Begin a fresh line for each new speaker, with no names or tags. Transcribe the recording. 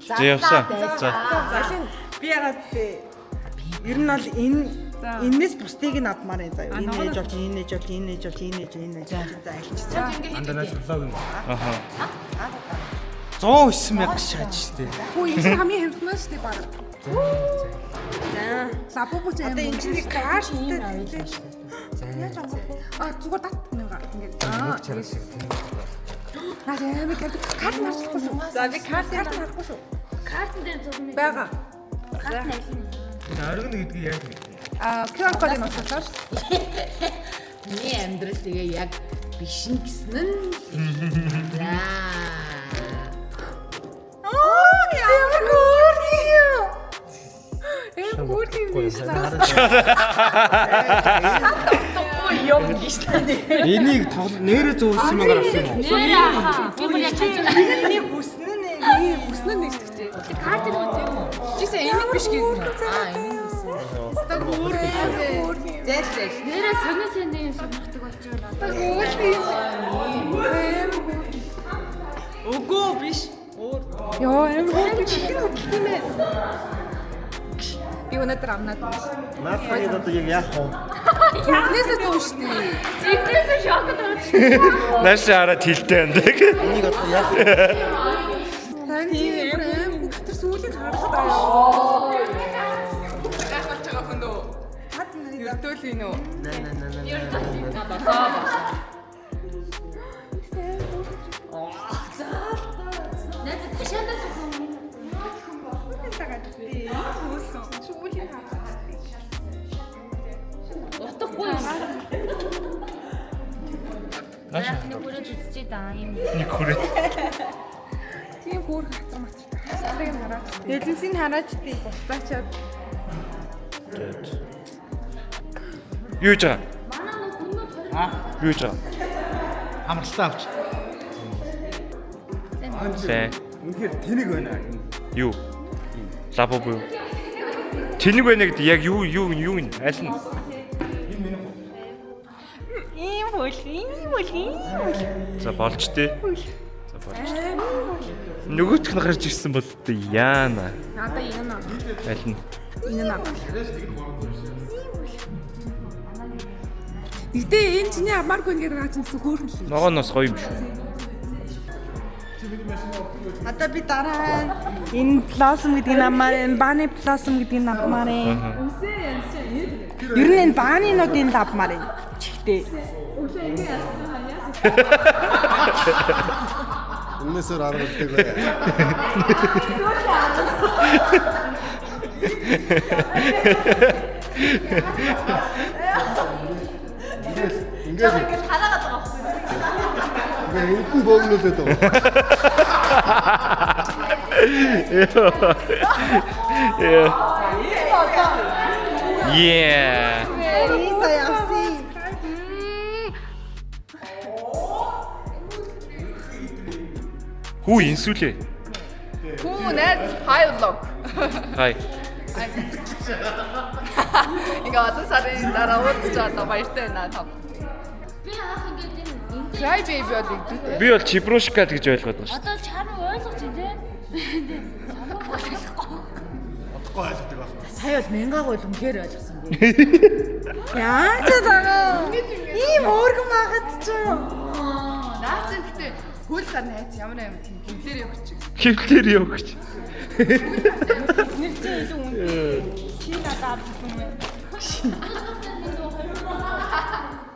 За явсан. За.
Залын би ягаад тий. Ер нь бол энэс бусдыг нь авмаар юм заяа. Энэ ээж болж, энэ ээж болж, энэ ээж болж, энэ ээж, энэ ээж. За альчсан.
Андана шулааг юм.
Аха.
109 мянга шааж штэ.
Хөө энэ хамгийн хэмтмээ штэ баг.
За.
Лапопо зэм.
Одоо энэ чинь каш штэ.
Зүгээр тат мянга ингээд.
Чараа шиг тийм.
Наа яа карт харахгүй шүү.
За би карт
харахгүй шүү.
Картын дээр зурмын
Бага.
карт нэлнэ.
Оргон гэдгийг яг
QR кодыг нотолсон шүү.
Миний амьдрал тэгээ яг биш нь гэсэн нь.
Ямар гүрхий. Энэ гүрхий биш наа.
Юм гэж тань.
энийг нэрээ зөөрсөн маягаар авсан юм уу?
Нэр аа. Би бүр яг
нэг бүснэ нэ.
Бүснэ нэгтэй.
карт нь үү юм уу?
Жишээ энийг биш гэдэг. Энийг биш. Зээл.
Нэрээ сонио сонио юм сонирхдаг болчихвол одоо
Үгүй биш.
Йоо амар гүрхий чихэн үтгтэн ээ. Би өнөөдөр амнаад байна.
Наадхыг одоо яг яах вэ?
Тэрнээсээ зөө штэ.
зэгнээс шокод орж.
Нааш хараад хилтэй байдаг.
Энийг одоо яах вэ?
Тийм тэр сүүлийн харах таа.
Яах болж байгаа хүн үү?
Хад нэр
Өртөөлин үү?
Надад ташаандаа суусан. Утгагүй юм.
Нааш.
Нэг хүрээд үзчихээ даа юм.
Нэг хүрээ.
тийм хөөрх хацар мацар. Хацрыг хараад. Дэлэнсийг хараач тий буцаачаад.
Юу гэж байгаа?
Манай нэг өмнө
Юу гэж байгаа?
Амралтаа авч.
Сайн.
Үнэхээр тэнэг байна.
Юу? Лапо буу. Тэнэг байна гэдэг яг юу юм аль нь?
Ийм хөл.
За болж тээ. За болж. Нөгөөх нь гарч ирсэн бол тэ яана.
Надаа энэ наа.
Аль нь?
Энэ наа. Гэтэ энэ чиний амаргүй нэгээр гаасан хөөрхөн л.
Ногооноос гоё юм шүү.
Одоо би дараа энэ плазм гэдэг нь амаар, энэ бааны плазм гэдэг нь авмаар юм. Ер нь энэ баанинуудын авмаар юм. Чихтэй.
Өмнөөсөр аргалдаг бай. Ингээд
хараагаад байгаа байхгүй.
ингээд энхэн бөөгнүүлээд байгаа.
Yeah.
Isa яси.
Хүү инсүлээ.
Хүн найз хайлог.
Хай.
Ингээ одоо сарын дараа уулзч одоо баяртай байна тав.
Би хаах ингээд энэ
Cry baby бол игдүүтэй.
Би бол чибрушка гэж ойлгоод байгаа шүү.
одоо чаруу ойлгож байна те.
Одохгүй ойлгодог байна.
Сая бол мянгаагүй үнэхээр ойлгосон би.
Яаж байгаа? Ийм өөргөн байгаад ч юм.
Наач гэхдээ хөл гар найз ямар юм тийм гимлэр явах чиг.
Хөвлөр юу гэж.
Нэр чинь илүү үнэ. Чи надад авсан юм.